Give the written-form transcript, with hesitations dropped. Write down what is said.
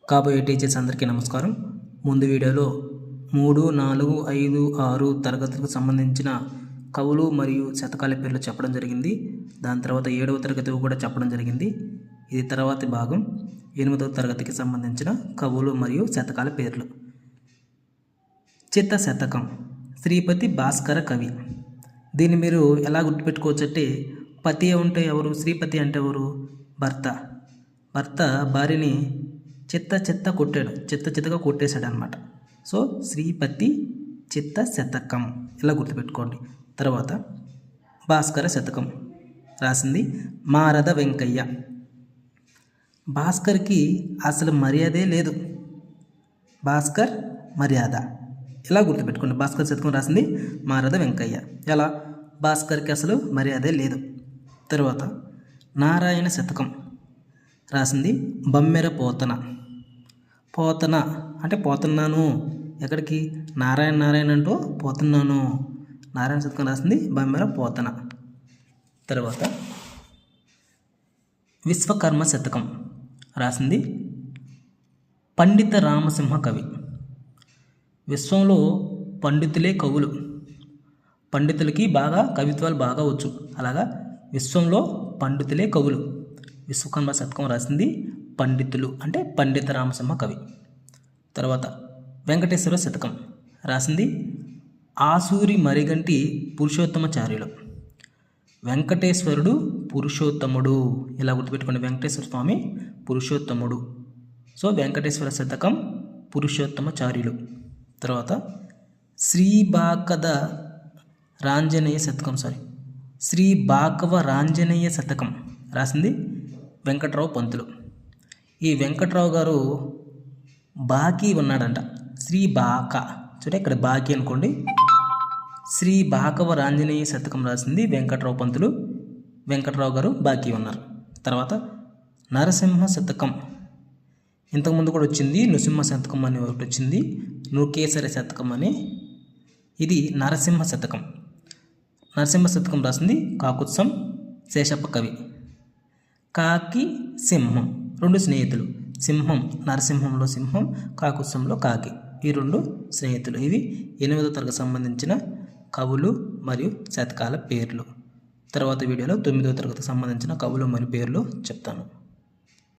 కాబోయే టీచర్స్ అందరికీ నమస్కారం. ముందు వీడియోలో 3, 4, 5, 6 తరగతులకు సంబంధించిన కవులు మరియు శతకాల పేర్లు చెప్పడం జరిగింది. దాని తర్వాత 7వ తరగతి కూడా చెప్పడం జరిగింది. ఇది తర్వాతి భాగం 8వ తరగతికి సంబంధించిన కవులు మరియు శతకాల పేర్లు. చిత్త శతకం శ్రీపతి భాస్కర కవి. దీన్ని మీరు ఎలా గుర్తుపెట్టుకోవచ్చు అంటే, పతి అంటే ఎవరు, శ్రీపతి అంటే ఎవరు? భర్త భార్యని చిత్తగా కొట్టేశాడు అనమాట. సో శ్రీపతి చిత్త శతకం ఇలా గుర్తుపెట్టుకోండి. తర్వాత భాస్కర శతకం రాసింది మారద వెంకయ్య. భాస్కర్కి అసలు మర్యాదే లేదు. భాస్కర్ మర్యాద ఇలా గుర్తుపెట్టుకోండి. భాస్కర్ శతకం రాసింది మారద వెంకయ్య. ఎలా? భాస్కర్కి అసలు మర్యాదే లేదు. తర్వాత నారాయణ శతకం రాసింది బమ్మెర పోతన అంటే పోతున్నాను. ఎక్కడికి? నారాయణ అంటూ పోతున్నాను. నారాయణ శతకం రాసింది బమ్మెర పోతన. తర్వాత విశ్వకర్మ శతకం రాసింది పండిత రామసింహ కవి. విశ్వంలో పండితులే కవులు. పండితులకి కవిత్వాలు బాగా వచ్చు. అలాగా విశ్వంలో పండితులే కవులు. విశ్వకర్మ శతకం రాసింది పండితులు అంటే పండిత రామసింహ కవి. తర్వాత వెంకటేశ్వర శతకం రాసింది ఆసూరి మరిగంటి పురుషోత్తమాచార్యులు. వెంకటేశ్వరుడు పురుషోత్తముడు ఇలా గుర్తుపెట్టుకోండి. వెంకటేశ్వర స్వామి పురుషోత్తముడు. సో వెంకటేశ్వర శతకం పురుషోత్తమాచార్యులు. తర్వాత శ్రీ భాకవ రాంజనేయ శతకం రాసింది వెంకట్రావు పంతులు. ఈ వెంకట్రావు గారు బాకీ ఉన్నాడంట. చూడండి ఇక్కడ బాకీ అనుకోండి. శ్రీ భాకవ రాంజనేయ శతకం రాసింది వెంకట్రావు పంతులు. వెంకట్రావు గారు బాకీ ఉన్నారు. తర్వాత నరసింహ శతకం ఇంతకుముందు కూడా వచ్చింది. నృసింహ శతకం అని ఒకటి వచ్చింది. నృకేసర శతకం అని. ఇది నరసింహ శతకం. నరసింహ శతకం రాసింది కాకుత్సం శేషప్ప కవి. కాకి సింహం రెండు స్నేహితులు. సింహం నరసింహంలో సింహం, కాకుత్సంలో కాకి. ఈ రెండు స్నేహితులు. ఇవి 8వ తరగతి సంబంధించిన కవులు మరియు శతకాల పేర్లు. తర్వాత వీడియోలో 9వ తరగతికి సంబంధించిన కవులు మరియు పేర్లు చెప్తాను.